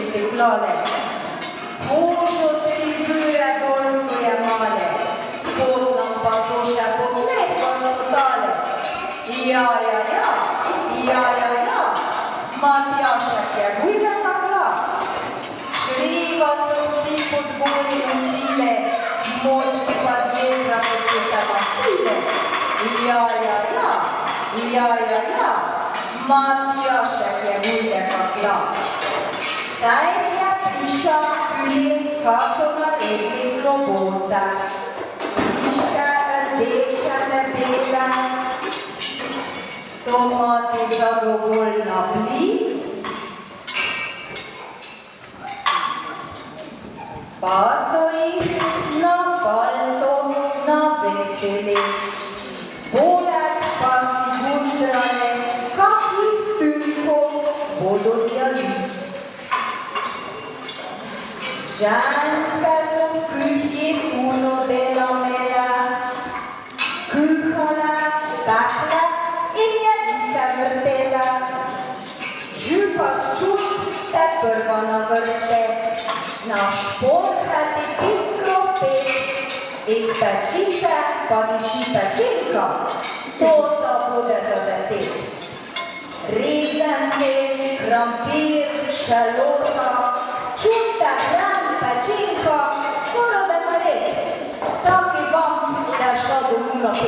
ключницы клали. Кожу требуя дольское мале, под нам послуша подлеть восхотали. Я-я-я, я-я-я, Матяша кягуйда накла. Шрива совсі подвоєні сіле, мочки под'єдна посвіта вахтіле. Я-я-я, я-я-я, Матяша кягуйда накла. Царя пиша күлен касона регли глобоса. Пишка rdečа bela, soma ti zadovoljna bli. Pa so jih na palco naveseli, poleg pa si bundrale, kakih tujko bodo djali. Ženske so v kuhji puno delamele, kuhala, pekla in jezike vrtele. Župa čut te prva na vrste, naš porhati iskro pet, iz pečinke pa diši pečinka, to da bude za 10. Rezenke, krampir, šalota, čuta hran pečinka, skoro da nared, vsaki vam da šla domov na 5.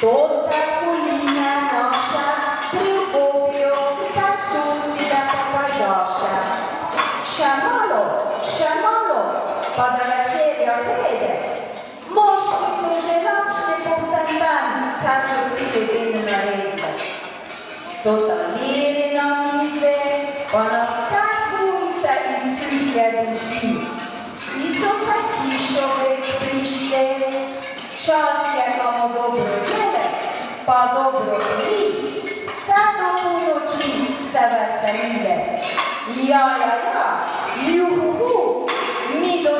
Tote koline naše pribovijo, da suside pa pajdaše. Še malo, pa da večerja pride. Moški so že nočni povsem dan, kaj so cili den naredili. So taliri na mize, pa na vse punce iz kuhje diši. Vsi so za hišo več prišli, čas je kamo dobro jede, pa dobro pili, vse do ponoči se veselile. Ja, juhuhu, mi do